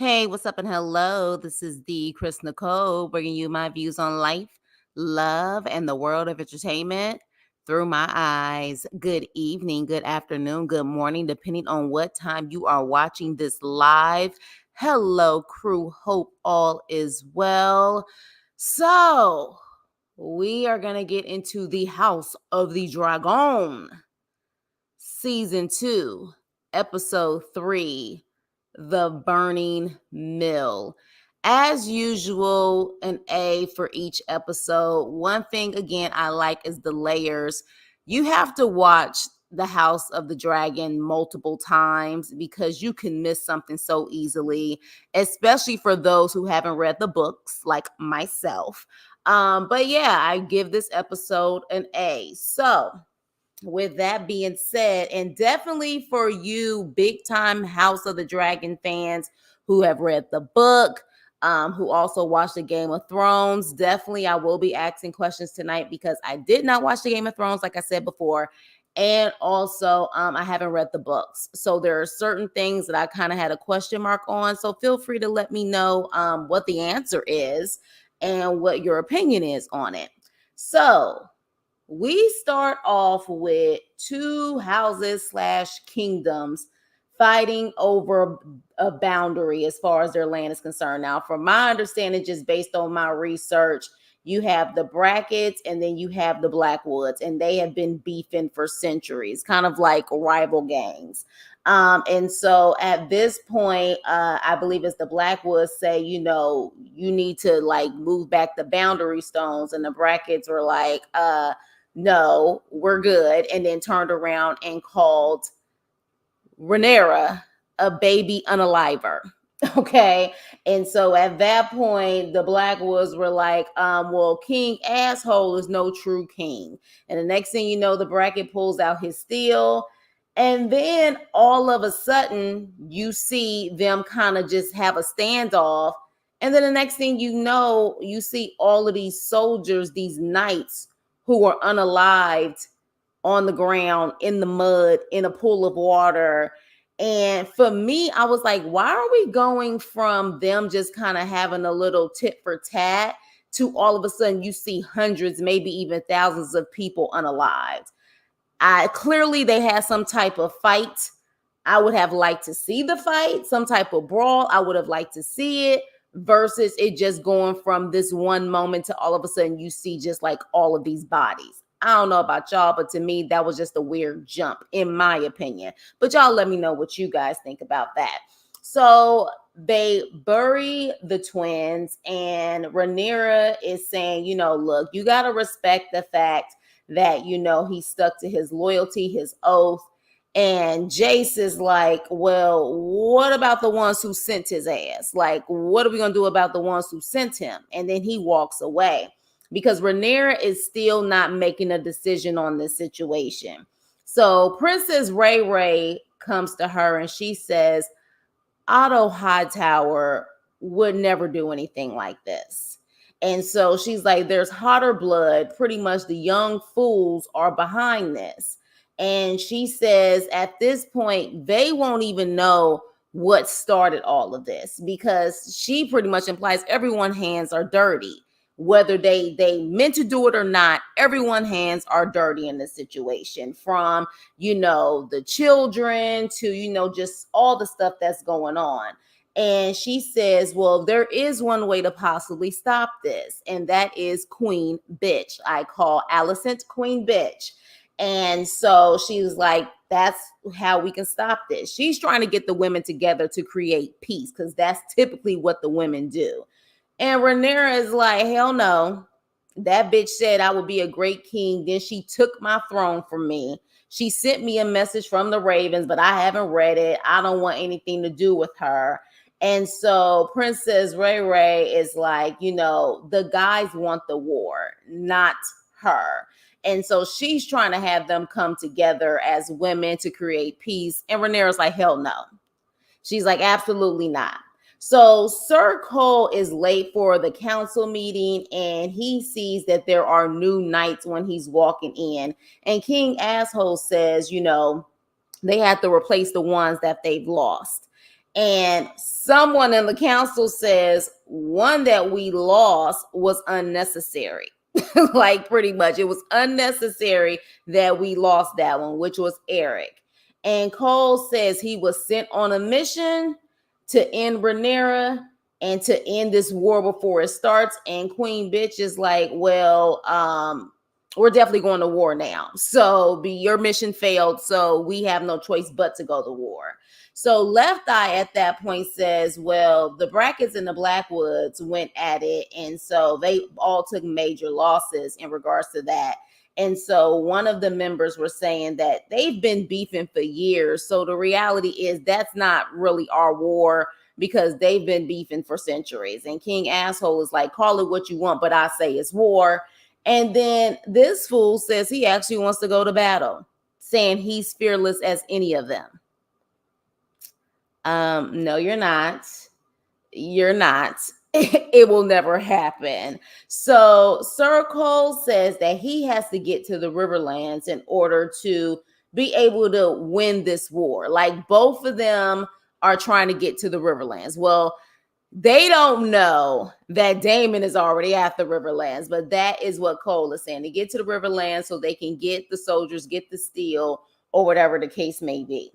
Hey, what's up and hello? This is the Chris Nicole bringing you my views on life, love, and the world of entertainment through my eyes. Good evening, good afternoon, good morning, depending on what time you are watching this live. Hello, crew. Hope all is well. So, we are going to get into the House of the Dragon, Season 2, Episode 3, The Burning Mill. As usual, an A for each episode. One thing, again, I like is the layers. You have to watch The House of the Dragon multiple times because you can miss something so easily, especially for those who haven't read the books, like myself. But yeah, I give this episode an A. So, with that being said, and definitely for you big time House of the Dragon fans who have read the book, who also watched the Game of Thrones, definitely I will be asking questions tonight because I did not watch the Game of Thrones, like I said before. And also, I haven't read the books. So there are certain things that I kind of had a question mark on. So feel free to let me know what the answer is and what your opinion is on it. So, we start off with two houses slash kingdoms fighting over a boundary as far as their land is concerned. Now, from my understanding, just based on my research, you have the Brackets and then you have the Blackwoods, and they have been beefing for centuries, kind of like rival gangs. And so at this point, I believe it's the Blackwoods say, you need to like move back the boundary stones, and the Brackets were like, no, we're good, and then turned around and called Rhaenyra a baby unaliver. Okay. And so at that point, the Blackwoods were like, well, King Asshole is no true king. And the next thing you know, the Bracket pulls out his steel. And then all of a sudden, you see them kind of just have a standoff. And then the next thing you know, you see all of these soldiers, these knights who are unalived on the ground, in the mud, in a pool of water. And for me, I was like, why are we going from them just kind of having a little tit for tat to all of a sudden you see hundreds, maybe even thousands of people unalived? I clearly they had some type of fight. I would have liked to see the fight, some type of brawl. I would have liked to see it versus it just going from this one moment to all of a sudden you see just like all of these bodies. I don't know about y'all, but to me, that was just a weird jump, in my opinion. But y'all let me know what you guys think about that. So they bury the twins, and Rhaenyra is saying, look, you got to respect the fact that, he stuck to his loyalty, his oath. And Jace is like, well, what about the ones who sent his ass? Like, what are we going to do about the ones who sent him? And then he walks away because Rhaenyra is still not making a decision on this situation. So Princess Ray comes to her and she says, Otto Hightower would never do anything like this. And so she's like, there's hotter blood. Pretty much the young fools are behind this. And she says at this point, they won't even know what started all of this because she pretty much implies everyone's hands are dirty. Whether they meant to do it or not, everyone's hands are dirty in this situation, from the children to just all the stuff that's going on. And she says, well, there is one way to possibly stop this, and that is Queen Bitch. I call Alicent Queen Bitch. And so she was like, that's how we can stop this. She's trying to get the women together to create peace because that's typically what the women do. And Rhaenyra is like, hell no. That bitch said I would be a great king. Then she took my throne from me. She sent me a message from the Ravens, but I haven't read it. I don't want anything to do with her. And so Princess Ray is like, the guys want the war, not her. And so she's trying to have them come together as women to create peace. And Rhaenyra's like, hell no. She's like, absolutely not. So Sir Cole is late for the council meeting, and he sees that there are new knights when he's walking in. And King Asshole says, they have to replace the ones that they've lost. And someone in the council says one that we lost was unnecessary. Like pretty much it was unnecessary that we lost that one, which was Eric. And Cole says he was sent on a mission to end Rhaenyra and to end this war before it starts. And Queen Bitch is like, well, we're definitely going to war now. So your mission failed. So we have no choice but to go to war. So Left Eye at that point says, well, the Brackets and the Blackwoods went at it. And so they all took major losses in regards to that. And so one of the members were saying that they've been beefing for years. So the reality is that's not really our war because they've been beefing for centuries. And King Asshole is like, call it what you want, but I say it's war. And then this fool says he actually wants to go to battle, saying he's fearless as any of them. No, you're not. You're not. It will never happen. So Sir Cole says that he has to get to the Riverlands in order to be able to win this war. Like both of them are trying to get to the Riverlands. Well, they don't know that Daemon is already at the Riverlands, but that is what Cole is saying, to get to the Riverlands so they can get the soldiers, get the steel, or whatever the case may be.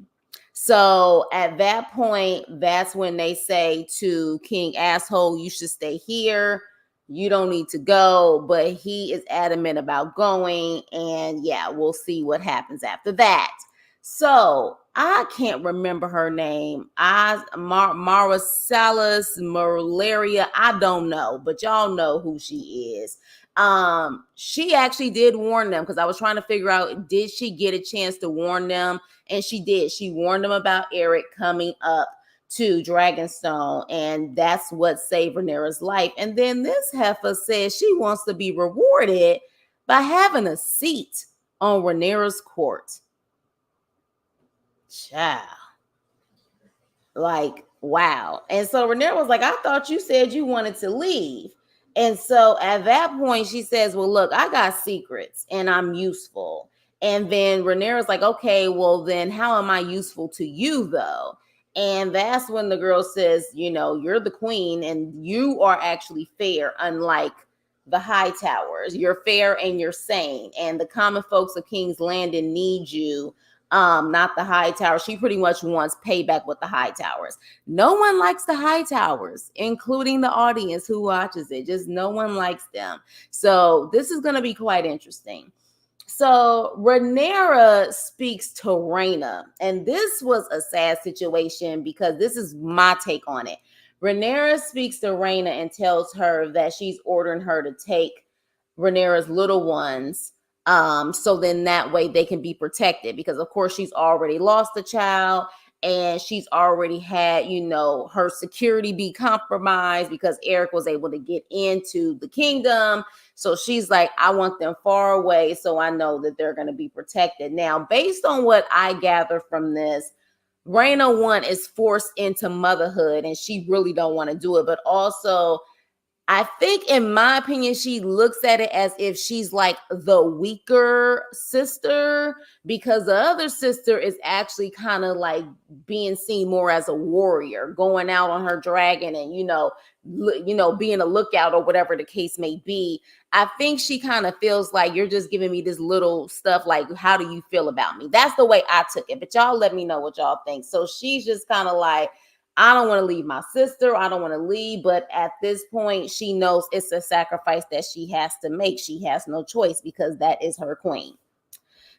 So at that point, that's when they say to King Asshole, you should stay here. You don't need to go. But he is adamant about going. And yeah, we'll see what happens after that. So I can't remember her name. Mara Salas, Malaria. I don't know, but y'all know who she is. She actually did warn them because I was trying to figure out, did she get a chance to warn them? And she did. She warned them about Eric coming up to Dragonstone, and that's what saved Rhaenyra's life. And then this heifer says she wants to be rewarded by having a seat on Rhaenyra's court. Child. Like, wow. And so Rhaenyra was like, I thought you said you wanted to leave. And so at that point, she says, well, look, I got secrets and I'm useful. And then Rhaenyra's like, okay, well, then how am I useful to you, though? And that's when the girl says, you know, you're the queen and you are actually fair, unlike the Hightowers. You're fair and you're sane. And the common folks of King's Landing need you, not the Hightowers. She pretty much wants payback with the Hightowers. No one likes the Hightowers, including the audience who watches it. Just no one likes them. So this is going to be quite interesting. So Rhaenyra speaks to Rhaena, and this was a sad situation because this is my take on it. Rhaenyra speaks to Rhaena and tells her that she's ordering her to take Rhaenyra's little ones, so then that way they can be protected, because of course she's already lost a child and she's already had, you know, her security be compromised because Eric was able to get into the kingdom. So she's like, I want them far away so I know that they're going to be protected. Now, based on what I gather from this, Rhaena 1 is forced into motherhood and she really don't want to do it. But also, I think, in my opinion, she looks at it as if she's like the weaker sister, because the other sister is actually kind of like being seen more as a warrior, going out on her dragon and, you know, being a lookout or whatever the case may be. I think she kind of feels like, you're just giving me this little stuff. Like, how do you feel about me? That's the way I took it. But y'all let me know what y'all think. So she's just kind of like, I don't want to leave my sister. I don't want to leave. But at this point, she knows it's a sacrifice that she has to make. She has no choice because that is her queen.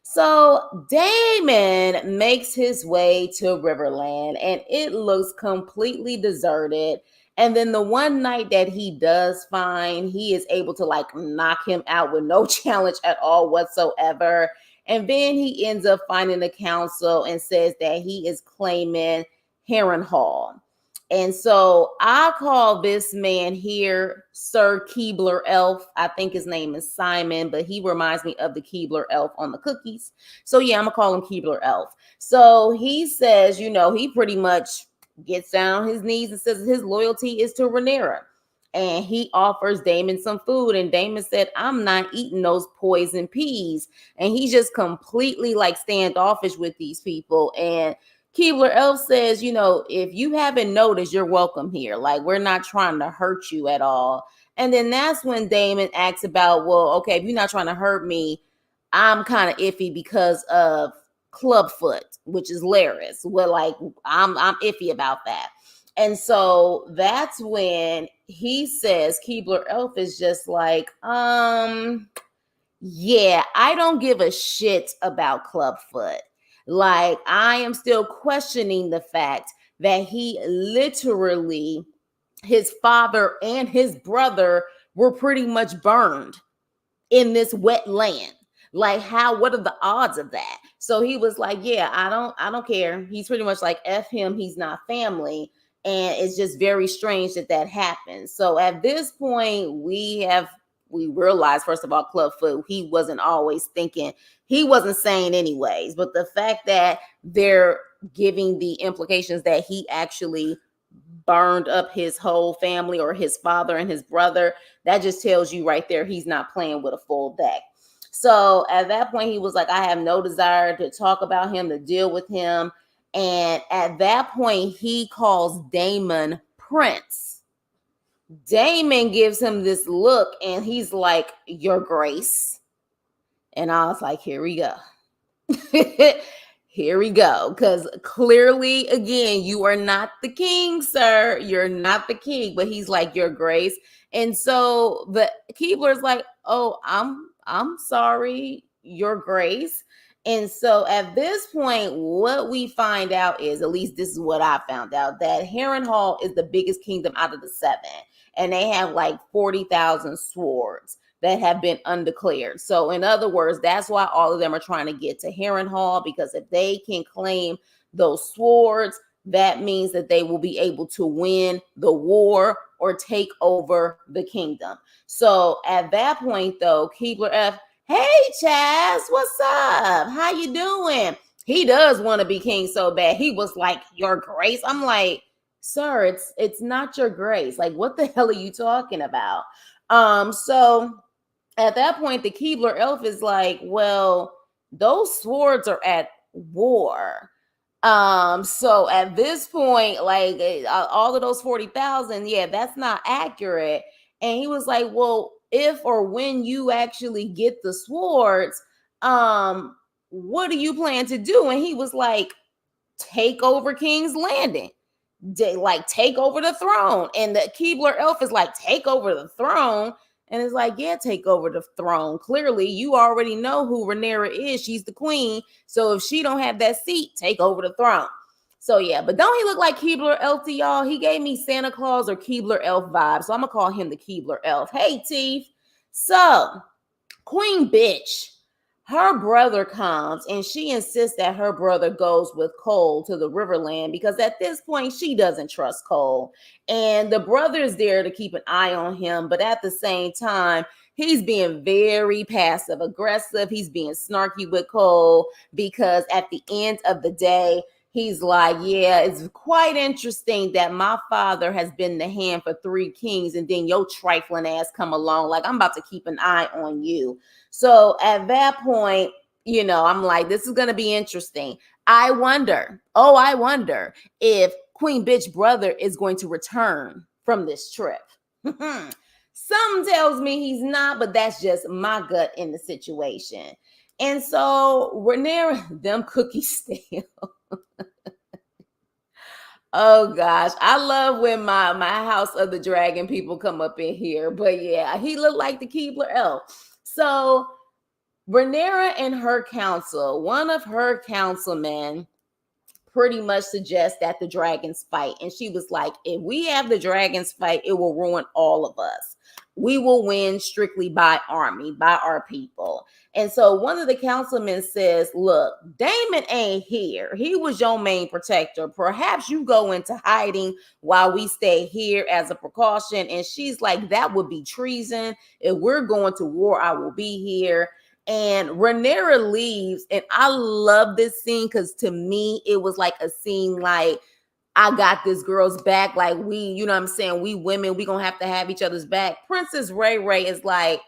So Daemon makes his way to Riverland and it looks completely deserted. And then the one night that he does find, he is able to like knock him out with no challenge at all whatsoever. And then he ends up finding the council and says that he is claiming Harrenhal. And so I call this man here Sir Keebler Elf. I think his name is Simon, but he reminds me of the Keebler Elf on the cookies. So yeah, I'm gonna call him Keebler Elf. So he says, you know, he pretty much gets down on his knees and says his loyalty is to Rhaenyra. And he offers Daemon some food. And Daemon said, I'm not eating those poison peas. And he's just completely like standoffish with these people. And Keebler Elf says, if you haven't noticed, you're welcome here. Like, we're not trying to hurt you at all. And then that's when Damon asks about, well, okay, if you're not trying to hurt me, I'm kind of iffy because of Clubfoot, which is Laris. Well, like, I'm iffy about that. And so that's when he says, Keebler Elf is just like, yeah, I don't give a shit about Clubfoot. Like, I am still questioning the fact that he literally, his father and his brother were pretty much burned in this wet land. Like, what are the odds of that? So he was like, yeah, I don't care. He's pretty much like, F him, he's not family. And it's just very strange that happened. So at this point, we realized, first of all, Clubfoot, he wasn't always thinking, he wasn't saying anyways, but the fact that they're giving the implications that he actually burned up his whole family, or his father and his brother, that just tells you right there he's not playing with a full deck. So at that point, he was like, I have no desire to talk about him, to deal with him. And at that point, he calls Damon Prince. Damon gives him this look and he's like, Your Grace. And I was like, here we go. Here we go. Because clearly, again, you are not the king, sir. You're not the king. But he's like, Your Grace. And so the Keebler's like, oh, I'm sorry, Your Grace. And so at this point, what we find out is, at least this is what I found out, that Harrenhal is the biggest kingdom out of the 7. And they have like 40,000 swords that have been undeclared. So in other words, that's why all of them are trying to get to Harrenhal, because if they can claim those swords, that means that they will be able to win the war or take over the kingdom. So at that point, though, Keebler F, hey, Chaz, what's up? How you doing? He does want to be king so bad. He was like, Your Grace. I'm like, sir, it's not Your Grace. Like, what the hell are you talking about? So at that point, the Keebler Elf is like, well, those swords are at war. So at this point, like, all of those 40,000, yeah, that's not accurate. And he was like, well, if or when you actually get the swords, what do you plan to do? And he was like, take over King's Landing. Like, take over the throne. And the Keebler Elf is like, take over the throne. And it's like, yeah, take over the throne. Clearly, you already know who Rhaenyra is. She's the queen. So if she don't have that seat, take over the throne. So yeah, but don't he look like Keebler Elf to y'all? He gave me Santa Claus or Keebler Elf vibes. So I'm going to call him the Keebler Elf. Hey, Teeth. So, Queen Bitch, her brother comes and she insists that her brother goes with Cole to the Riverland, because at this point she doesn't trust Cole. And the brother is there to keep an eye on him, but at the same time, he's being very passive aggressive. He's being snarky with Cole, because at the end of the day, he's like, yeah, it's quite interesting that my father has been the hand for 3 kings, and then your trifling ass come along. Like, I'm about to keep an eye on you. So at that point, I'm like, this is going to be interesting. I wonder if Queen Bitch brother is going to return from this trip. Something tells me he's not, but that's just my gut in the situation. And so Rhaenyra, them cookies still. Oh gosh, I love when my House of the Dragon people come up in here. But yeah, he looked like the Keebler Elf. So Rhaenyra and her council, one of her councilmen pretty much suggests that the dragons fight. And she was like, if we have the dragons fight, it will ruin all of us. We will win strictly by army, by our people. And so one of the councilmen says, look, Damon ain't here. He was your main protector. Perhaps you go into hiding while we stay here as a precaution. And she's like, that would be treason. If we're going to war, I will be here. And Rhaenyra leaves, and I love this scene because to me, it was like a scene like, I got this girl's back. Like, we women, we gonna have each other's back. Princess Ray is like,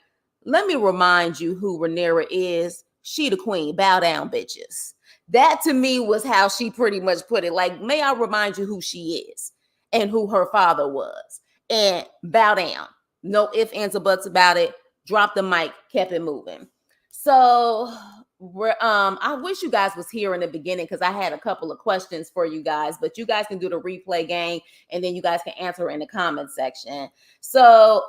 let me remind you who Rhaenyra is. She the queen. Bow down, bitches. That to me was how she pretty much put it. Like, may I remind you who she is and who her father was, and bow down. No ifs, ands, or buts about it. Drop the mic, kept it moving. So I wish you guys was here in the beginning because I had a couple of questions for you guys, but you guys can do the replay game and then you guys can answer in the comment section. So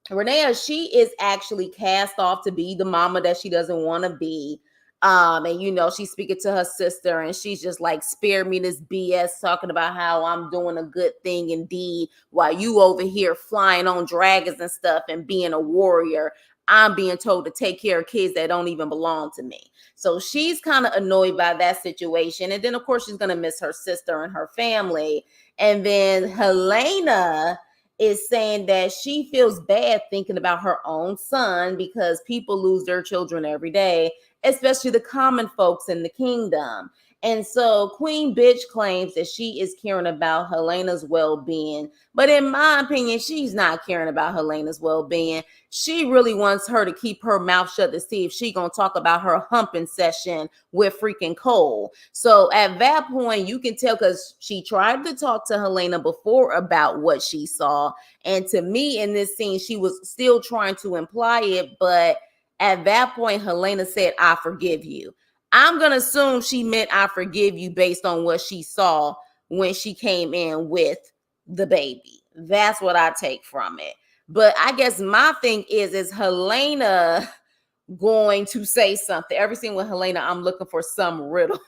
Renea, she is actually cast off to be the mama that she doesn't want to be. And she's speaking to her sister and she's just like, spare me this BS talking about how I'm doing a good thing indeed, while you over here flying on dragons and stuff and being a warrior. I'm being told to take care of kids that don't even belong to me. So she's kind of annoyed by that situation. And then, of course, she's going to miss her sister and her family. And then Helena is saying that she feels bad thinking about her own son because people lose their children every day, especially the common folks in the kingdom. And so Queen Bitch claims that she is caring about Helena's well-being. But in my opinion, she's not caring about Helena's well-being. She really wants her to keep her mouth shut to see if she gonna talk about her humping session with freaking Cole. So at that point, you can tell because she tried to talk to Helena before about what she saw. And to me, in this scene, she was still trying to imply it. But at that point, Helena said, I forgive you. I'm going to assume she meant I forgive you based on what she saw when she came in with the baby. That's what I take from it. But I guess my thing is Helena going to say something? Every scene with Helena, I'm looking for some riddle.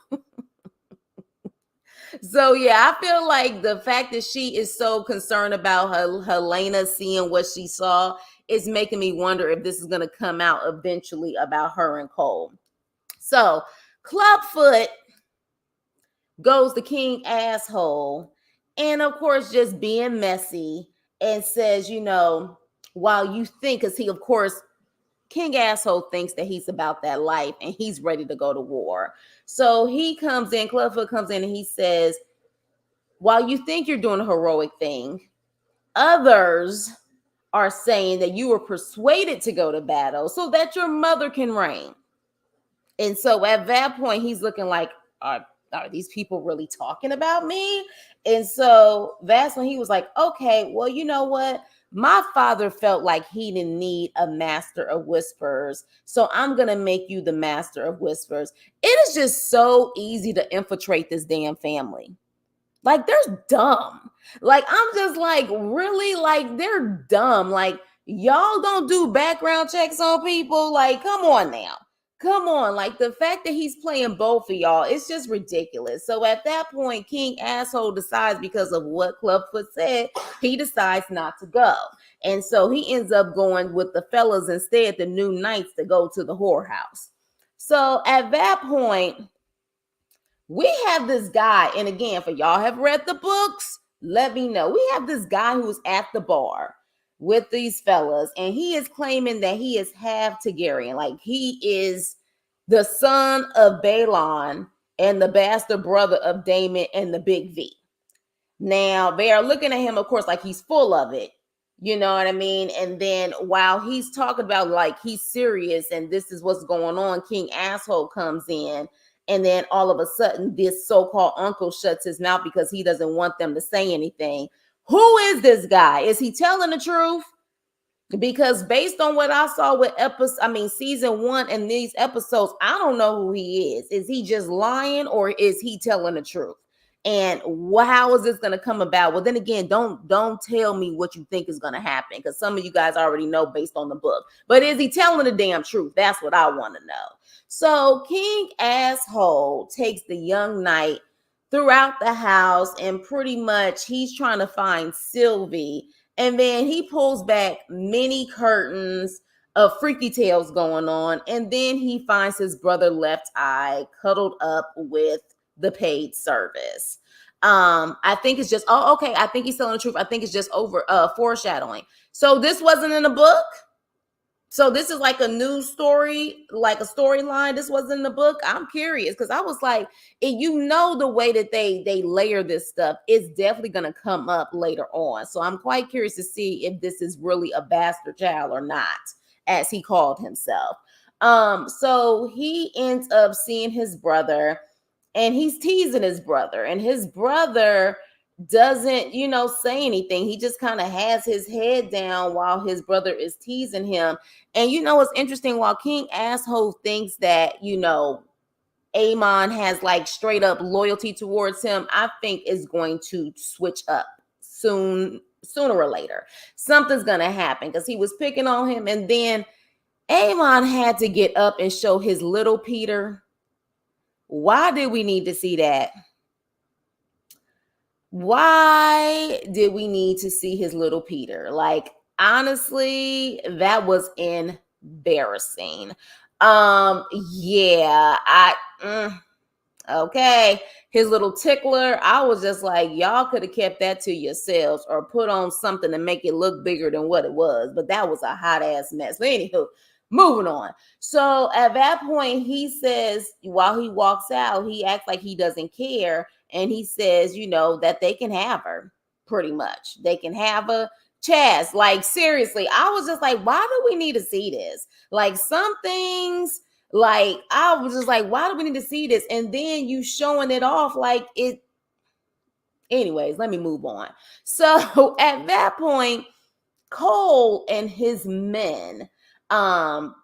So yeah, I feel like the fact that she is so concerned about Helena seeing what she saw is making me wonder if this is going to come out eventually about her and Cole. So Clubfoot goes the king asshole, and of course just being messy, and says, while you think, because he, of course, King asshole thinks that he's about that life and he's ready to go to war. So he comes in, Clubfoot comes in, and he says, while you think you're doing a heroic thing, others are saying that you were persuaded to go to battle so that your mother can reign. And so at that point, he's looking like, are these people really talking about me? And so that's when he was like, okay, well, you know what? My father felt like he didn't need a master of whispers. So I'm going to make you the master of whispers. It is just so easy to infiltrate this damn family. Like, they're dumb. Like, I'm just like, really? Like, they're dumb. Like, y'all don't do background checks on people. Like, come on now. Come on. Like, the fact that he's playing both of y'all, it's just ridiculous. So at that point, King Asshole decides, because of what Clubfoot said, he decides not to go. And so he ends up going with the fellas instead, the new knights, to go to the whorehouse. So at that point, we have this guy, and again, for y'all have read the books, let me know. We have this guy who's at the bar with these fellas, and he is claiming that he is half Targaryen. Like, he is the son of Balon and the bastard brother of Daemon and the Big V. Now, they are looking at him, of course, like he's full of it. You know what I mean? And then while he's talking about like he's serious and this is what's going on, King Asshole comes in. And then all of a sudden, this so-called uncle shuts his mouth because he doesn't want them to say anything. Who is this guy? Is he telling the truth? Because based on what I saw with season 1 and these episodes, I don't know who he is. Is he just lying or is he telling the truth? And how is this going to come about? Well, then again, don't tell me what you think is going to happen, because some of you guys already know based on the book. But is he telling the damn truth? That's what I want to know. So King Asshole takes the young knight throughout the house, and pretty much he's trying to find Sylvie. And then he pulls back many curtains of freaky tales going on. And then he finds his brother Left Eye cuddled up with the paid service. I think it's just, okay. I think he's telling the truth. I think it's just over foreshadowing. So this wasn't in the book. So this is like a new story, like a storyline. This wasn't in the book. I'm curious because I was like, the way that they layer this stuff, it's definitely going to come up later on. So I'm quite curious to see if this is really a bastard child or not, as he called himself. So he ends up seeing his brother and he's teasing his brother, and his brother doesn't, say anything. He just kind of has his head down while his brother is teasing him. And what's interesting, while King Asshole thinks that, Amon has like straight up loyalty towards him, I think is going to switch up sooner or later. Something's gonna happen because he was picking on him, and then Amon had to get up and show his little Peter. Why did we need to see that? Why did we need to see his little Peter? Like, honestly, that was embarrassing. Yeah, okay. His little tickler, I was just like, y'all could have kept that to yourselves or put on something to make it look bigger than what it was. But that was a hot ass mess. But anywho, moving on. So at that point, he says, while he walks out, he acts like he doesn't care. And he says, that they can have her pretty much. They can have her. Chaz, like, seriously, I was just like, why do we need to see this? Like, some things, like, I was just like, why do we need to see this? And then you showing it off like it. Anyways, let me move on. So at that point, Cole and his men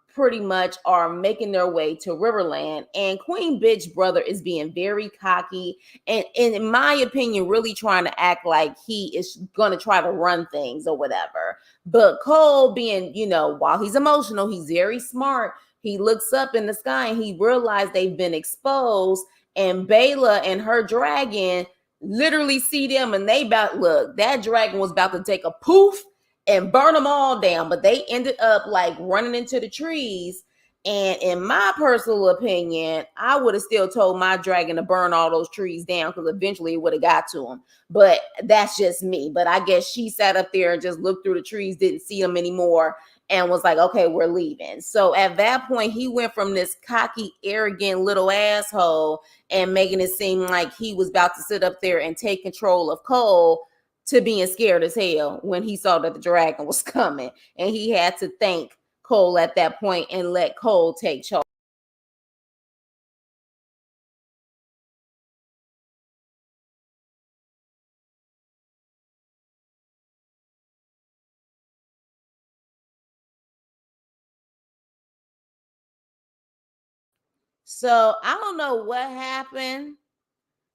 pretty much are making their way to Riverland, and Queen Bitch brother is being very cocky and in my opinion really trying to act like he is going to try to run things or whatever. But Cole, being, while he's emotional, he's very smart. He looks up in the sky and he realized they've been exposed, and Bayla and her dragon literally see them, and they about, look, that dragon was about to take a poof and burn them all down, but they ended up like running into the trees. And in my personal opinion, I would have still told my dragon to burn all those trees down because eventually it would have got to them. But that's just me. But I guess she sat up there and just looked through the trees, didn't see them anymore, and was like, okay, we're leaving. So at that point, he went from this cocky, arrogant little asshole and making it seem like he was about to sit up there and take control of Cole to being scared as hell when he saw that the dragon was coming. And he had to thank Cole at that point and let Cole take charge. So I don't know what happened.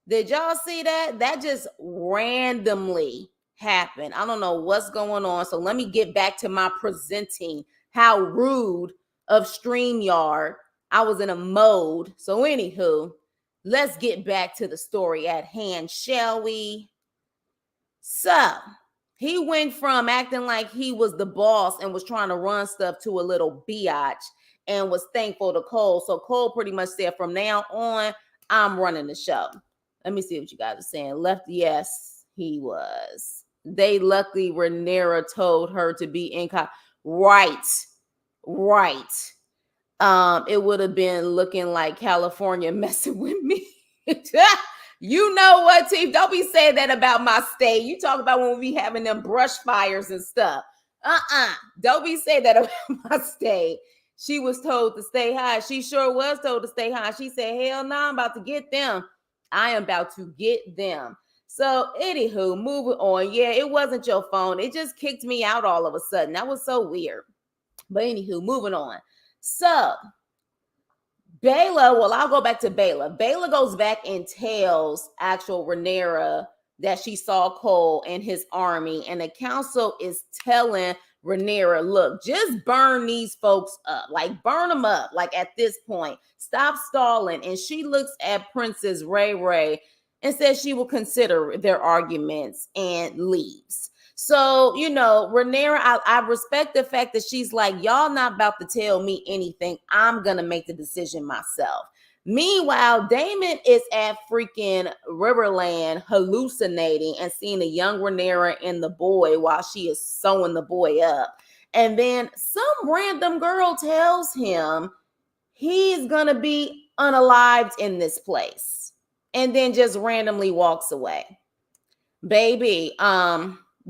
Did y'all see that? That just randomly happened. I don't know what's going on. So let me get back to my presenting. How rude of StreamYard. I was in a mode. So, anywho, let's get back to the story at hand, shall we? So, he went from acting like he was the boss and was trying to run stuff to a little biatch and was thankful to Cole. So, Cole pretty much said, from now on, I'm running the show. Let me see what you guys are saying. Left, yes, he was. They luckily Rhaenyra told her to be in. Right. It would have been looking like California messing with me. You know what, Team? Don't be saying that about my state. You talk about when we be having them brush fires and stuff. Don't be saying that about my state. She was told to stay high. She sure was told to stay high. She said, hell no, I'm about to get them. I am about to get them. So, anywho, moving on. Yeah, it wasn't your phone. It just kicked me out all of a sudden. That was so weird. But anywho, moving on. So, Bayla, well, I'll go back to Bayla. Bayla goes back and tells actual Rhaenyra that she saw Cole and his army, and the council is telling Rhaenyra, look, just burn these folks up, like burn them up, like at this point, stop stalling. And she looks at Princess Ray and says she will consider their arguments and leaves. So, Rhaenyra, I respect the fact that she's like, y'all not about to tell me anything. I'm going to make the decision myself. Meanwhile, Daemon is at freaking Riverland hallucinating and seeing a young Rhaenyra and the boy while she is sewing the boy up. And then some random girl tells him he's going to be unalived in this place and then just randomly walks away. Baby,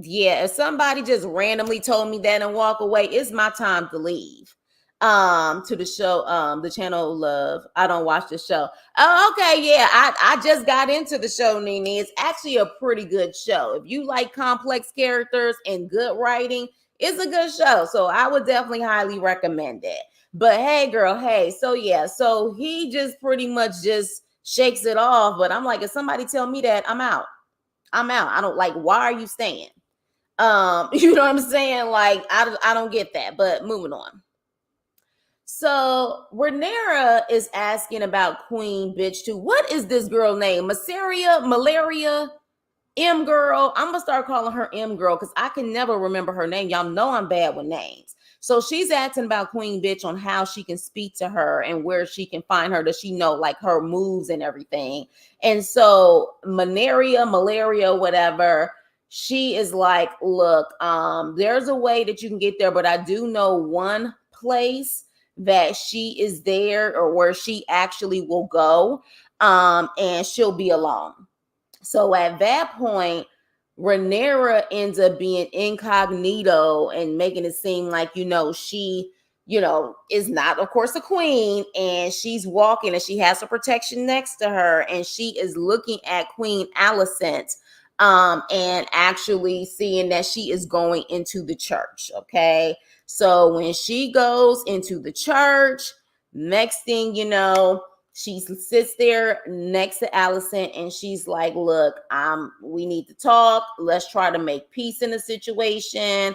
yeah, if somebody just randomly told me that and walk away, it's my time to leave. to the show, the channel Love. I don't watch the show. Oh, okay, yeah. I just got into the show, Nene. It's actually a pretty good show. If you like complex characters and good writing, it's a good show. So I would definitely highly recommend it. But hey, girl, hey. So yeah, so he just pretty much just shakes it off. But I'm like, if somebody tell me that, I'm out. I'm out. I don't like, why are you staying? You know what I'm saying? Like, I don't get that. But moving on. So Rhaenyra is asking about Queen Bitch 2. What is this girl name? Malaria, M Girl. I'm gonna start calling her M Girl because I can never remember her name. Y'all know I'm bad with names. So she's asking about Queen Bitch on how she can speak to her and where she can find her. Does she know like her moves and everything? And so Malaria, whatever. She is like, look, there's a way that you can get there, but I do know one place that she is there or where she actually will go, and she'll be alone. So at that point, Rhaenyra ends up being incognito and making it seem like, she, is not, of course, a queen. And she's walking and she has her protection next to her. And she is looking at Queen Alicent, and actually seeing that she is going into the church. Okay. So when she goes into the church, next thing you know, she sits there next to Alicent and she's like, look, we need to talk. Let's try to make peace in the situation.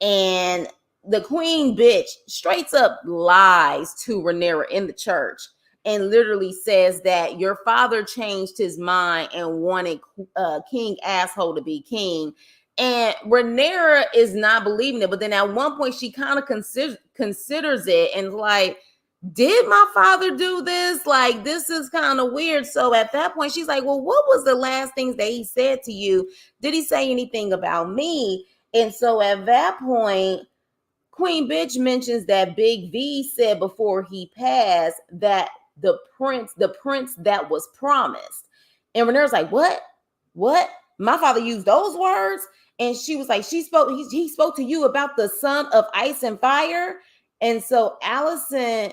And the Queen Bitch straight up lies to Rhaenyra in the church and literally says that your father changed his mind and wanted King Asshole to be king. And Rhaenyra is not believing it. But then at one point she kind of considers it and like, did my father do this? Like, this is kind of weird. So at that point, she's like, well, what was the last things that he said to you? Did he say anything about me? And so at that point, Queen Bitch mentions that Big V said before he passed that the prince that was promised. And Rhaenyra's like, what? What? My father used those words? And she was like, he spoke to you about the son of ice and fire. And so Alicent,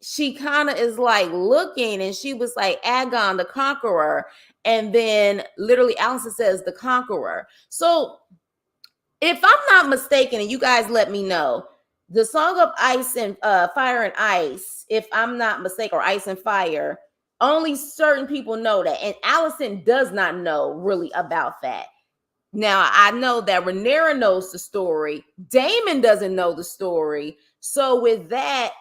she kind of is like looking and she was like, Aegon the Conqueror. And then literally Alicent says the Conqueror. So if I'm not mistaken, and you guys let me know, the Song of Ice and Fire and Ice, if I'm not mistaken, or Ice and Fire, only certain people know that. And Alicent does not know really about that. Now, I know that Rhaenyra knows the story. Daemon doesn't know the story. So with that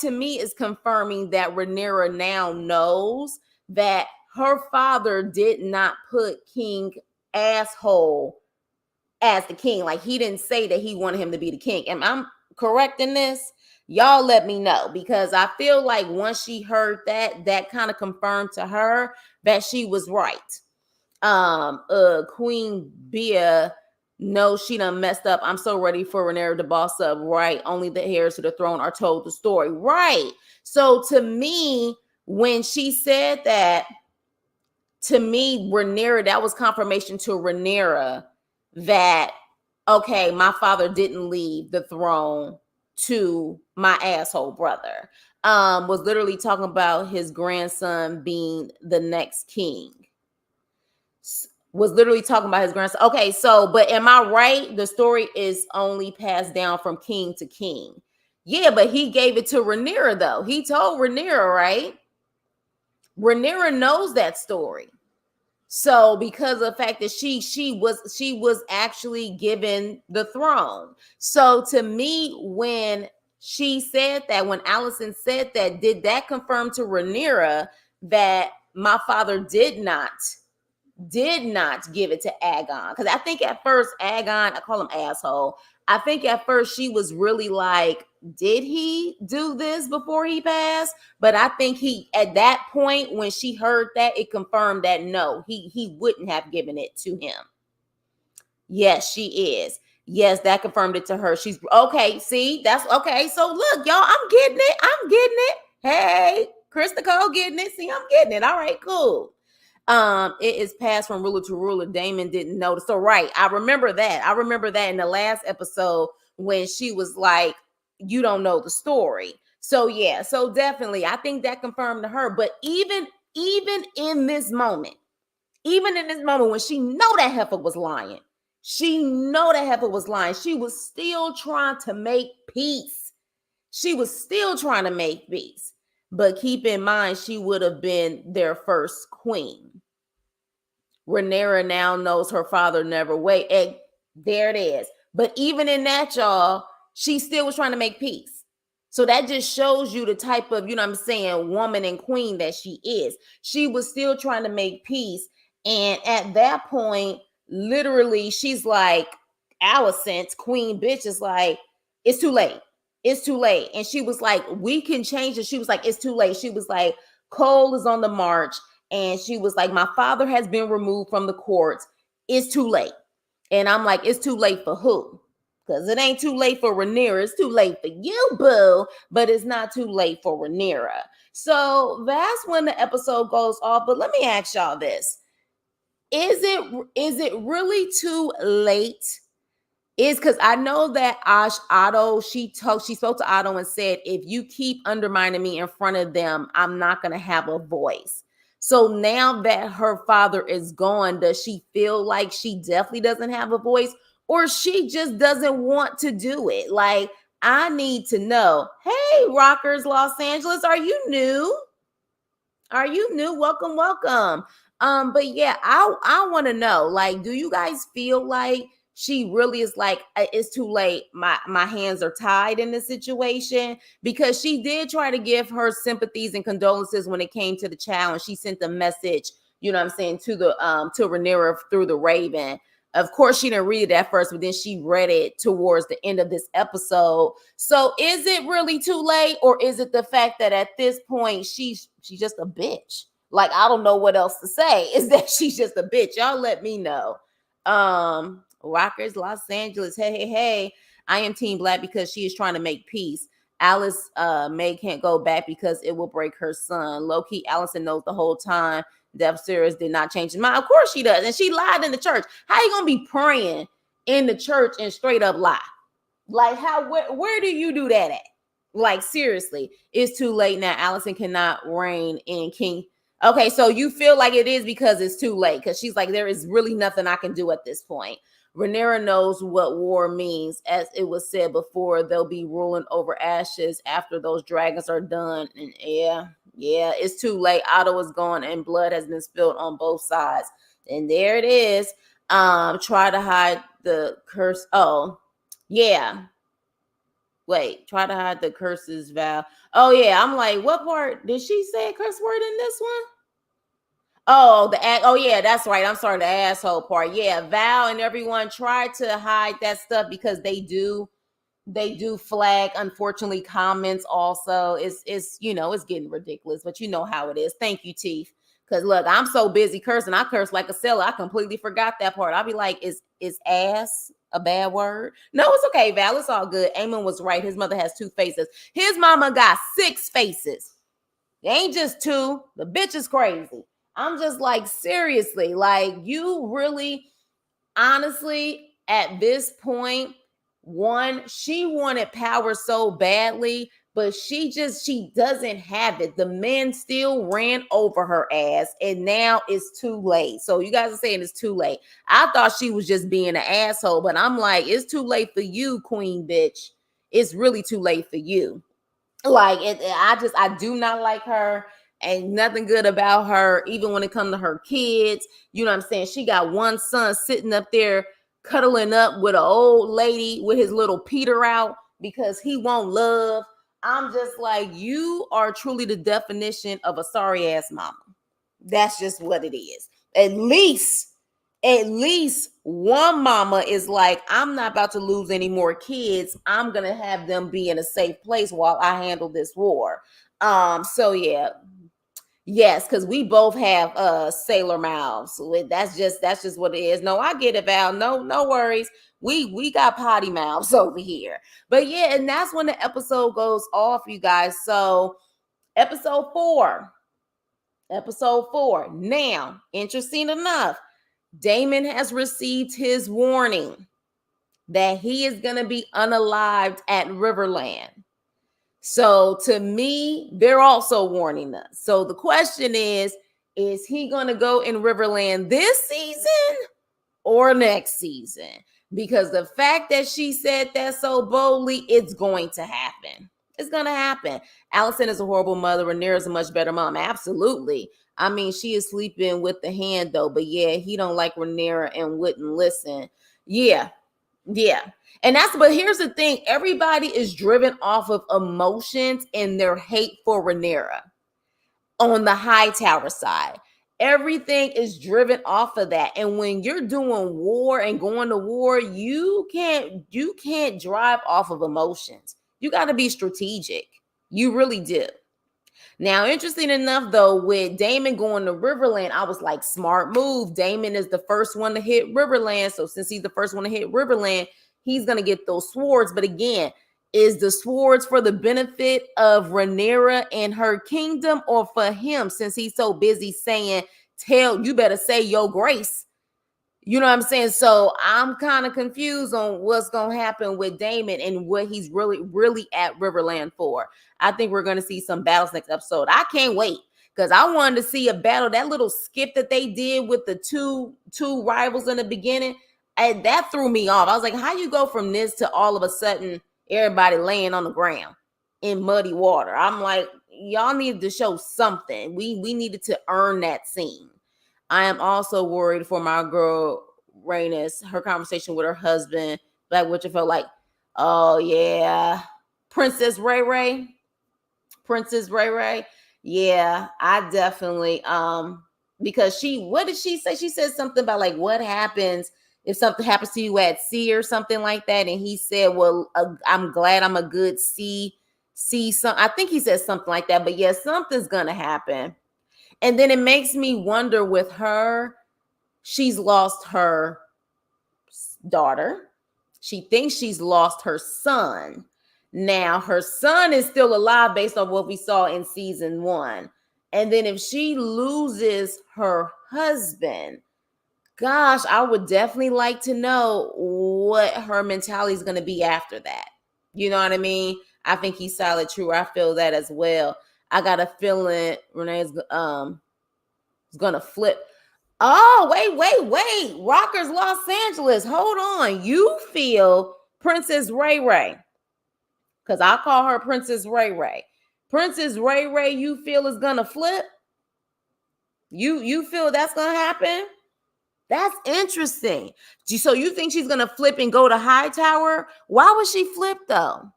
to me is confirming that Rhaenyra now knows that her father did not put King Asshole as the king. Like, he didn't say that he wanted him to be the king. Am I correct in this? Y'all let me know, because I feel like once she heard that kind of confirmed to her that she was right. Queen Bia, no, she done messed up. I'm so ready for Rhaenyra to boss up. Right. Only the heirs to the throne are told the story. Right. So to me, when she said that, to me, Rhaenyra, that was confirmation to Rhaenyra that, okay, my father didn't leave the throne to my asshole brother. Was literally talking about his grandson being the next king. Was literally talking about his grandson. Okay, so, but am I right? The story is only passed down from king to king. Yeah, but he gave it to Rhaenyra, though. He told Rhaenyra, right? Rhaenyra knows that story. So because of the fact that she was actually given the throne. So to me, when she said that, when Alicent said that, did that confirm to Rhaenyra that my father did not give it to Aegon? Because I think at first Aegon, I call him asshole. I think at first she was really like, did he do this before he passed? But I think he, at that point, when she heard that, it confirmed that no, he wouldn't have given it to him. Yes, she is. Yes, that confirmed it to her. She's okay. See, that's okay. So look, y'all, I'm getting it. Hey, Chris Nicole getting it. See, I'm getting it. All right, cool. It is passed from ruler to ruler. Daemon didn't know. So right, I remember that in the last episode when she was like, you don't know the story. So yeah, so definitely I think that confirmed to her. But even in this moment, even in this moment when she know that heifer was lying, she know that heifer was lying, she was still trying to make peace. She was still trying to make peace. But keep in mind, she would have been their first queen. Rhaenyra now knows her father never wait. And there it is. But even in that, y'all, she still was trying to make peace. So that just shows you the type of, you know what I'm saying, woman and queen that she is. She was still trying to make peace. And at that point, literally, she's like, Alicent, queen bitch, is like, it's too late. It's too late. And she was like, we can change it. She was like, it's too late. She was like, Cole is on the march. And she was like, my father has been removed from the courts. It's too late. And I'm like, it's too late for who? Because it ain't too late for Rhaenyra. It's too late for you, boo. But it's not too late for Rhaenyra. So that's when the episode goes off. But let me ask y'all this. Is it really too late? Is because I know that Otto, she spoke to Otto and said, if you keep undermining me in front of them, I'm not going to have a voice. So now that her father is gone, does she feel like she definitely doesn't have a voice, or she just doesn't want to do it? Like, I need to know. Hey, Rockers Los Angeles, are you new? Are you new? Welcome, welcome. But yeah, I want to know, like, do you guys feel like she really is like, it's too late, my hands are tied in this situation? Because she did try to give her sympathies and condolences when it came to the child, and she sent the message, you know what I'm saying, to the to Rhaenyra through the Raven. Of course, she didn't read it at first, but then she read it towards the end of this episode. So is it really too late, or is it the fact that at this point she's just a bitch? Like, I don't know what else to say. Is that she's just a bitch? Y'all let me know. Rockers, Los Angeles. Hey, hey, hey. I am Team Black because she is trying to make peace. Alice May can't go back because it will break her son. Low-key, Allison knows the whole time Death Series did not change his mind. Of course she does. And she lied in the church. How you gonna be praying in the church and straight up lie? Like, how where do you do that at? Like, seriously, it's too late now. Allison cannot reign in King. Okay, so you feel like it is because it's too late. Because she's like, there is really nothing I can do at this point. Rhaenyra knows what war means. As it was said before, they'll be ruling over ashes after those dragons are done. And yeah, it's too late. Otto is gone and blood has been spilled on both sides. And there it is. Try to hide the curse. Oh, yeah. Wait, try to hide the curses, Val. Oh, yeah. I'm like, what part? Did she say a curse word in this one? Oh, oh yeah, that's right. I'm sorry, the asshole part. Yeah, Val and everyone tried to hide that stuff because they do flag, unfortunately, comments also. It's it's getting ridiculous, but you know how it is. Thank you, Teeth. Because look, I'm so busy cursing. I curse like a sailor. I completely forgot that part. I'll be like, is ass a bad word? No, it's okay, Val. It's all good. Eamon was right. His mother has two faces. His mama got 6 faces. It ain't just 2. The bitch is crazy. I'm just like, seriously, like, you really, honestly, at this point, one, she wanted power so badly, but she doesn't have it. The men still ran over her ass, and now it's too late. So you guys are saying it's too late. I thought she was just being an asshole, but I'm like, it's too late for you, queen bitch. It's really too late for you. Like, I do not like her. Ain't nothing good about her, even when it comes to her kids. You know what I'm saying? She got one son sitting up there cuddling up with an old lady with his little Peter out because he won't love. I'm just like, you are truly the definition of a sorry ass mama. That's just what it is. At least one mama is like, I'm not about to lose any more kids. I'm gonna have them be in a safe place while I handle this war. So yeah, yes, because we both have sailor mouths. That's just what it is. No, I get it, Val. No worries. We got potty mouths over here. But yeah, and that's when the episode goes off, you guys. So episode 4. Episode 4. Now, interesting enough, Daemon has received his warning. that he is going to be unalived at Riverland. So to me, they're also warning us. So the question is he going to go in Riverland this season or next season? Because the fact that she said that so boldly, it's going to happen. It's going to happen. Allison is a horrible mother. Rhaenyra is a much better mom. Absolutely. I mean, she is sleeping with the hand though. But yeah, he don't like Rhaenyra and wouldn't listen. Yeah. But here's the thing. Everybody is driven off of emotions and their hate for Rhaenyra on the Hightower side. Everything is driven off of that. And when you're doing war and going to war, you can't drive off of emotions. You got to be strategic. You really do. Now, interesting enough, though, with Daemon going to Riverland, I was like, smart move. Daemon is the first one to hit Riverland. So since he's the first one to hit Riverland, he's going to get those swords. But again, is the swords for the benefit of Rhaenyra and her kingdom, or for him, since he's so busy saying, you better say your grace? You know what I'm saying? So I'm kind of confused on what's going to happen with Daemon and what he's really at Riverland for. I think we're going to see some battles next episode. I can't wait, because I wanted to see a battle. That little skip that they did with the two rivals in the beginning, and that threw me off. I was like, how you go from this to all of a sudden everybody laying on the ground in muddy water? I'm like, y'all needed to show something. We needed to earn that scene. I am also worried for my girl Rhaenys, her conversation with her husband, Black Winterfell. Like, oh yeah, Princess Ray. Yeah, I definitely because what did she say? She said something about like, what happens if something happens to you at sea or something like that. And he said, well, I'm glad I'm a good sea. I think he said something like that. But yeah, something's gonna happen. And then it makes me wonder with her, she's lost her daughter. She thinks she's lost her son. Now, her son is still alive based on what we saw in season 1. And then if she loses her husband, gosh, I would definitely like to know what her mentality is going to be after that. You know what I mean? I think he's solid true. I feel that as well. I got a feeling Renee's going to flip. Oh, wait. Rockers, Los Angeles. Hold on. You feel Princess Ray. Because I call her Princess Ray. Princess Ray, you feel is going to flip? You feel that's going to happen? That's interesting. So you think she's going to flip and go to Hightower? Why would she flip, though?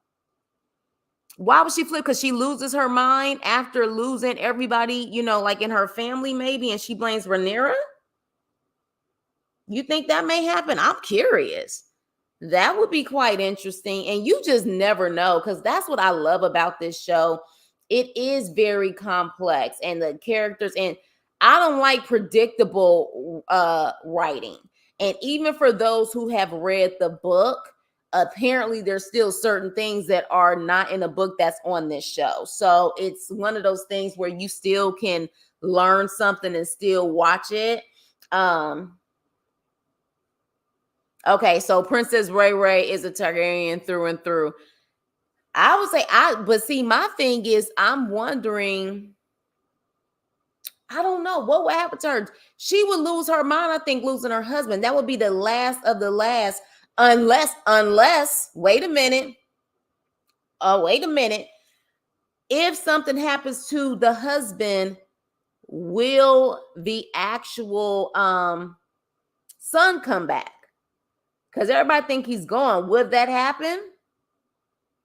Why would she flip? Because she loses her mind after losing everybody, like in her family maybe, and she blames Rhaenyra? You think that may happen? I'm curious. That would be quite interesting. And you just never know, because that's what I love about this show. It is very complex, and the characters, and I don't like predictable writing. And even for those who have read the book, apparently there's still certain things that are not in the book that's on this show. So it's one of those things where you still can learn something and still watch it. Okay, so Princess Ray is a Targaryen through and through. I would say but see, my thing is, I'm wondering, I don't know what would happen to her. She would lose her mind, I think, losing her husband. That would be the last of the last, unless, wait a minute. If something happens to the husband, will the actual son come back? Because everybody think he's gone. Would that happen?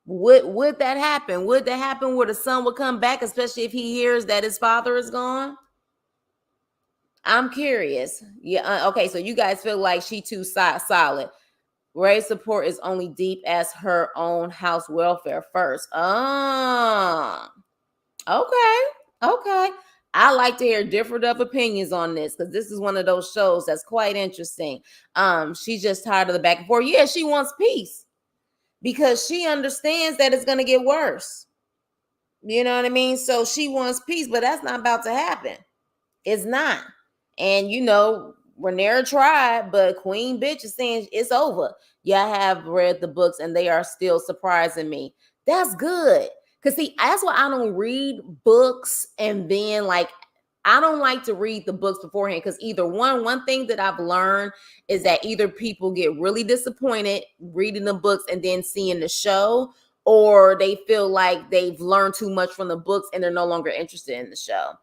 Would that happen? Would that happen where the son would come back, especially if he hears that his father is gone? I'm curious. Yeah. Okay. So you guys feel like she too solid. Ray's support is only deep as her own house welfare first. Okay. I like to hear different of opinions on this, because this is one of those shows that's quite interesting. She's just tired of the back and forth. Yeah, she wants peace because she understands that it's going to get worse. You know what I mean? So she wants peace, but that's not about to happen. It's not. And Rhaenyra tried, but Queen Bitch is saying it's over. Yeah, I have read the books and they are still surprising me. That's good. Cause see, that's why I don't read books and then like I don't like to read the books beforehand because either one thing that I've learned is that either people get really disappointed reading the books and then seeing the show, or they feel like they've learned too much from the books and they're no longer interested in the show.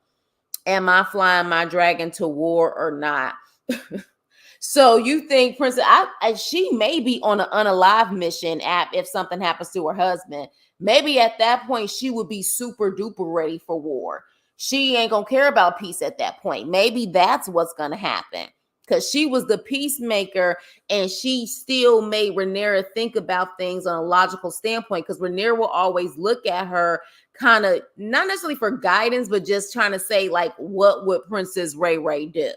Am I flying my dragon to war or not? So you think Princess, she may be on an unalive mission app if something happens to her husband. Maybe at that point she would be super duper ready for war. She ain't gonna care about peace at that point. Maybe that's what's gonna happen. Because she was the peacemaker and she still made Rhaenyra think about things on a logical standpoint. Because Rhaenyra will always look at her kind of not necessarily for guidance, but just trying to say, like, what would Princess Ray do?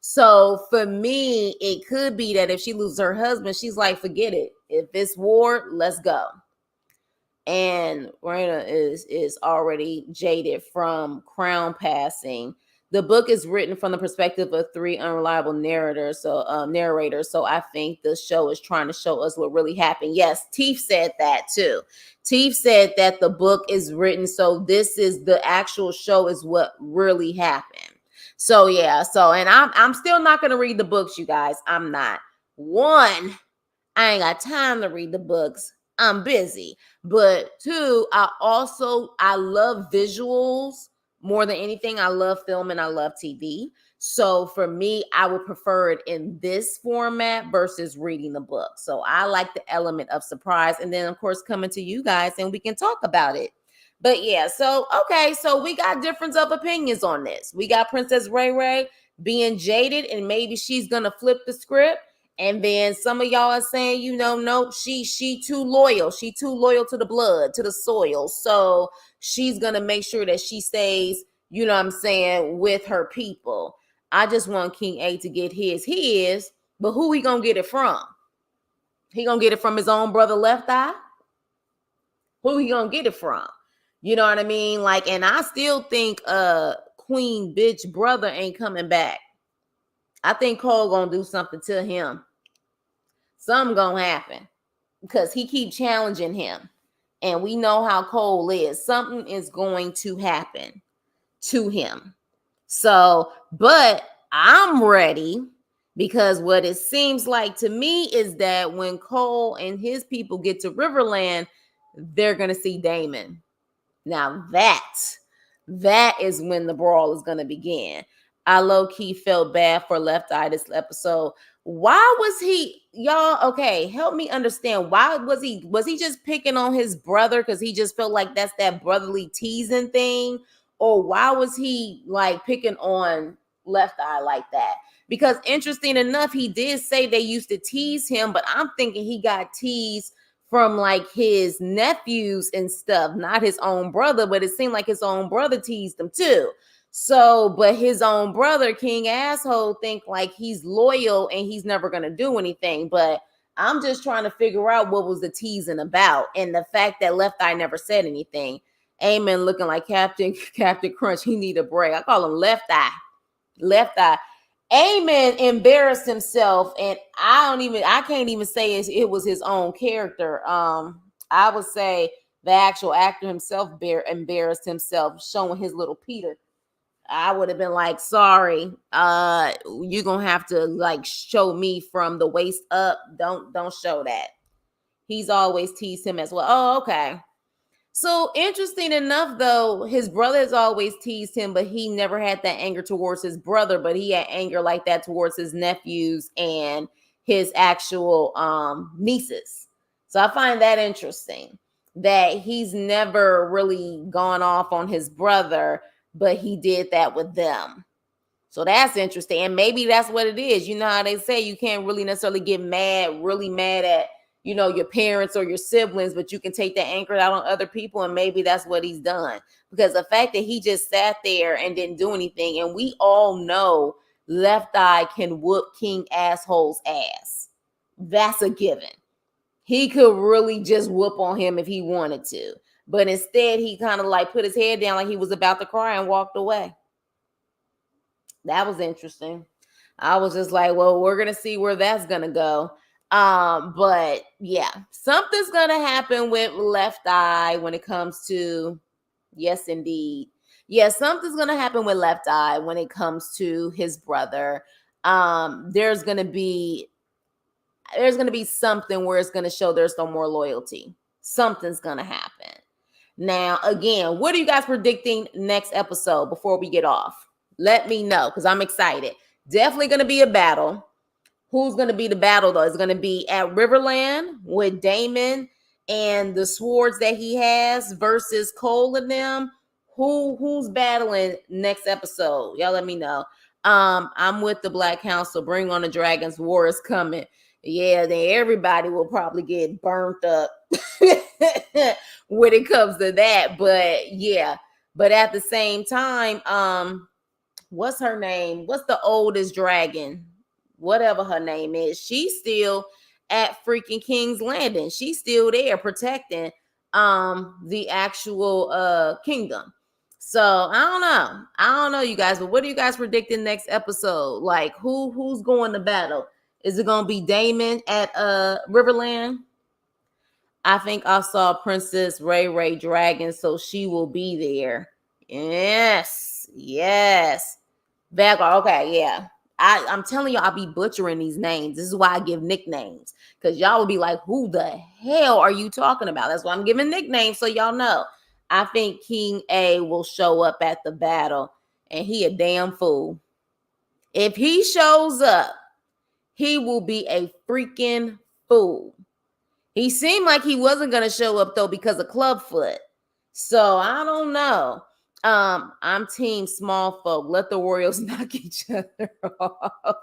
So for me, it could be that if she loses her husband, she's like, forget it. If it's war, let's go. And Rhaenyra is already jaded from crown passing. The book is written from the perspective of three unreliable narrators. So I think the show is trying to show us what really happened. Yes, Teef said that too. Teef said that the book is written so this is the actual show is what really happened. So yeah, and I'm still not gonna read the books, you guys. I'm not. One, I ain't got time to read the books. I'm busy. But two, I love visuals more than anything. I love film and I love TV. So for me, I would prefer it in this format versus reading the book. So I like the element of surprise. And then, of course, coming to you guys and we can talk about it. But yeah, so okay, so we got difference of opinions on this. We got Princess Ray being jaded, and maybe she's gonna flip the script. And then some of y'all are saying, nope, she too loyal. She too loyal to the blood, to the soil. So she's gonna make sure that she stays, with her people. I just want King A to get his, but who he gonna get it from? He gonna get it from his own brother Left Eye? Who he gonna get it from? You know what I mean? Like, and I still think Queen Bitch brother ain't coming back. I think Cole gonna do something to him. Something gonna happen because he keep challenging him, and we know how Cole is. Something is going to happen to him. So, but I'm ready because what it seems like to me is that when Cole and his people get to Riverland, they're gonna see Daemon. Now that is when the brawl is gonna begin. I low-key felt bad for Left Eye this episode. Why was he, y'all? Okay, help me understand. Why was he just picking on his brother because he just felt like that's that brotherly teasing thing? Or why was he like picking on Left Eye like that? Because interesting enough, he did say they used to tease him, but I'm thinking he got teased from like his nephews and stuff, not his own brother, but it seemed like his own brother teased him too. So, but his own brother, King Asshole, think like he's loyal and he's never gonna do anything. But I'm just trying to figure out what was the teasing about, and the fact that Left Eye never said anything. Amen. Looking like Captain Crunch. He need a break. I call him Left Eye. Left Eye. Amen embarrassed himself, and I can't even say it was his own character. I would say the actual actor himself embarrassed himself, showing his little Peter. I would have been like, sorry, you're gonna have to like show me from the waist up. Don't show that. He's always teased him as well. Oh, okay. So interesting enough, though, his brother has always teased him, but he never had that anger towards his brother, but he had anger like that towards his nephews and his actual nieces. So I find that interesting that he's never really gone off on his brother, but he did that with them. So that's interesting. And maybe that's what it is. You know how they say you can't really necessarily get really mad at, your parents or your siblings, but you can take that anger out on other people. And maybe that's what he's done. Because the fact that he just sat there and didn't do anything, and we all know Left Eye can whoop King Asshole's ass. That's a given. He could really just whoop on him if he wanted to. But instead, he kind of like put his head down like he was about to cry and walked away. That was interesting. I was just like, well, we're gonna see where that's gonna go. But yeah, something's gonna happen with Left Eye when it comes to, yes, indeed. Yeah, something's gonna happen with Left Eye when it comes to his brother. There's gonna be something where it's gonna show there's no more loyalty. Something's gonna happen. Now, again, what are you guys predicting next episode before we get off? Let me know because I'm excited. Definitely gonna be a battle. Who's going to be the battle though? It's going to be at Riverland with Daemon and the swords that he has versus Cole and them. Who's battling next episode? Y'all let me know. I'm with the Black Council. Bring on the Dragons. War is coming. Yeah, then everybody will probably get burnt up when it comes to that. But yeah, but at the same time, what's her name? What's the oldest dragon? Whatever her name is, she's still at freaking King's Landing. She's still there protecting the actual kingdom. So I don't know, you guys, but what are you guys predicting next episode? Like who's going to battle? Is it gonna be Daemon at Riverland? I think I saw Princess Ray Dragon, so she will be there. Yes. Vanguard. Okay, yeah. I'm telling you, I'll be butchering these names. This is why I give nicknames. Because y'all will be like, who the hell are you talking about? That's why I'm giving nicknames so y'all know. I think King A will show up at the battle, and he a damn fool. If he shows up, he will be a freaking fool. He seemed like he wasn't going to show up, though, because of Clubfoot. So I don't know. I'm team small folk. Let the Royals knock each other off.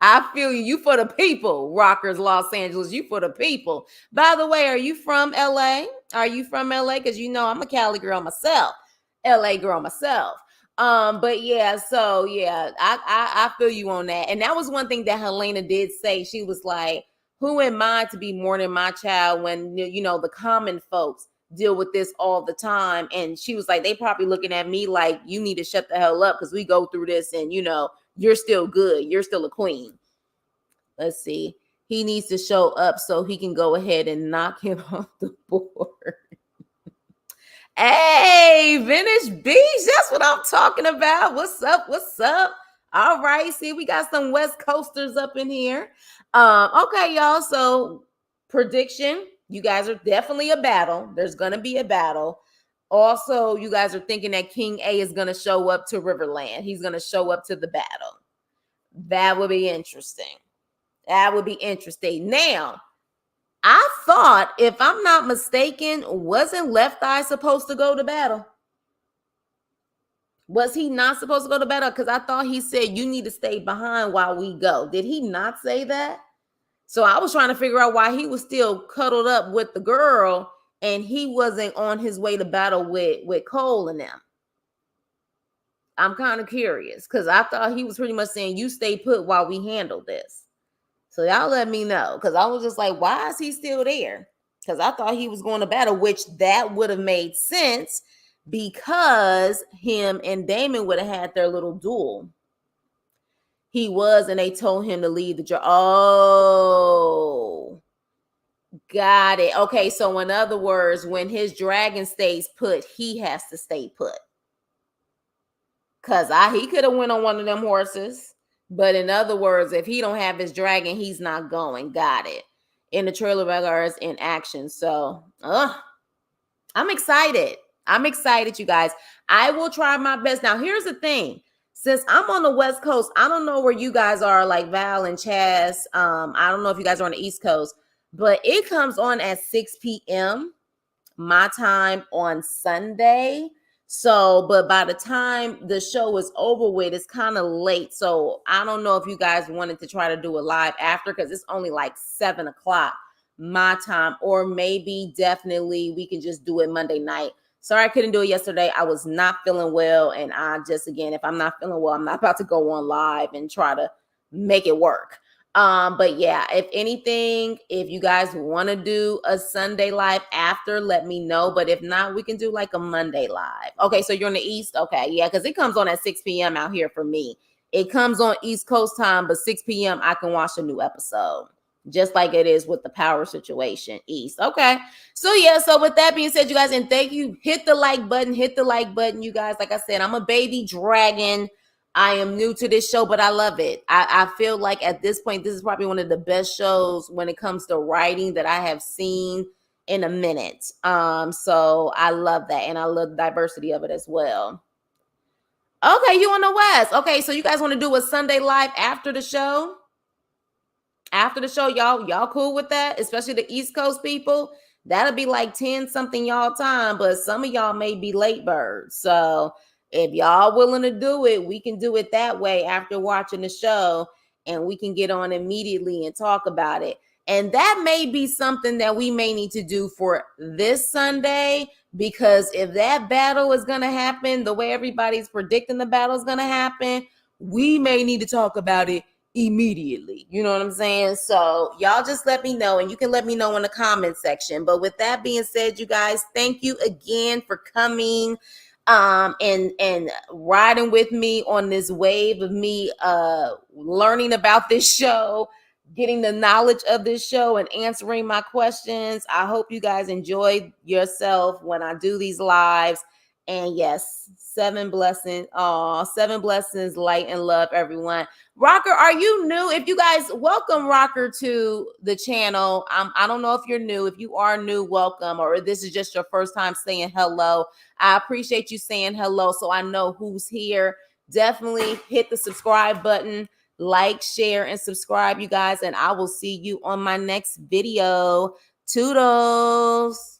I feel you. You for the people, Rockers, Los Angeles. You for the people. By the way, are you from LA? Are you from LA? Because you know I'm a Cali girl myself, LA girl myself. But yeah, so yeah, I feel you on that. And that was one thing that Helena did say. She was like, "Who am I to be mourning my child when you know the common folks deal with this all the time?" And she was like, "They probably looking at me like you need to shut the hell up because we go through this, and you know you're still good. You're still a queen." Let's see. He needs to show up so he can go ahead and knock him off the board. Hey, Venice Beach. That's what I'm talking about. What's up? What's up? All right. See, we got some West Coasters up in here. Okay, y'all. So, prediction. You guys are definitely a battle. There's going to be a battle. Also, you guys are thinking that King A is going to show up to Riverland. He's going to show up to the battle. That would be interesting. That would be interesting. Now, I thought, if I'm not mistaken, wasn't Left Eye supposed to go to battle? Was he not supposed to go to battle? Because I thought he said, you need to stay behind while we go. Did he not say that? So I was trying to figure out why he was still cuddled up with the girl and he wasn't on his way to battle with Cole and them. I'm kind of curious because I thought he was pretty much saying, you stay put while we handle this. So y'all let me know, because I was just like, why is he still there? Because I thought he was going to battle, which that would have made sense because him and Daemon would have had their little duel. He was, and they told him to leave the dragon. Oh, got it. Okay, so in other words, when his dragon stays put, he has to stay put. Because he could have went on one of them horses. But in other words, if he don't have his dragon, he's not going. Got it. In the trailer regards in action. So I'm excited. I'm excited, you guys. I will try my best. Now, here's the thing. Since I'm on the West Coast, I don't know where you guys are, like Val and Chaz. I don't know if you guys are on the East Coast, but it comes on at 6 p.m. my time on Sunday. So, but by the time the show is over with, it's kind of late. So I don't know if you guys wanted to try to do a live after, because it's only like 7 o'clock my time, or maybe definitely we can just do it Monday night. Sorry, I couldn't do it yesterday. I was not feeling well. And I just, again, if I'm not feeling well, I'm not about to go on live and try to make it work. But yeah, if anything, if you guys want to do a Sunday live after, let me know. But if not, we can do like a Monday live. Okay, so you're in the East? Okay, yeah, because it comes on at 6 p.m. out here for me It comes on East Coast time, but 6 p.m. I can watch a new episode. Just like it is with the power situation, East. Okay. So yeah, so with that being said, you guys, and thank you. Hit the like button, you guys. Like I said, I'm a baby dragon. I am new to this show, but I love it. I feel like at this point, this is probably one of the best shows when it comes to writing that I have seen in a minute. So I love that, and I love the diversity of it as well. Okay, you on the West. Okay, so you guys want to do a Sunday live after the show? After the show, y'all cool with that? Especially the East Coast people. That'll be like 10 something y'all time, but some of y'all may be late birds. So if y'all willing to do it, we can do it that way after watching the show, and we can get on immediately and talk about it. And that may be something that we may need to do for this Sunday, because if that battle is going to happen the way everybody's predicting the battle is going to happen, we may need to talk about it immediately. You know what I'm saying? So y'all just let me know, and you can let me know in the comment section. But with that being said, you guys, thank you again for coming and riding with me on this wave of me learning about this show, getting the knowledge of this show, and answering my questions. I hope you guys enjoyed yourself when I do these lives. And yes, 7 blessings. Oh, 7 blessings, light and love, everyone. Rocker, are you new? If you guys welcome Rocker to the channel. I don't know if you're new. If you are new, welcome. Or this is just your first time saying hello, I appreciate you saying hello so I know who's here. Definitely hit the subscribe button, like, share, and subscribe, you guys. And I will see you on my next video. Toodles.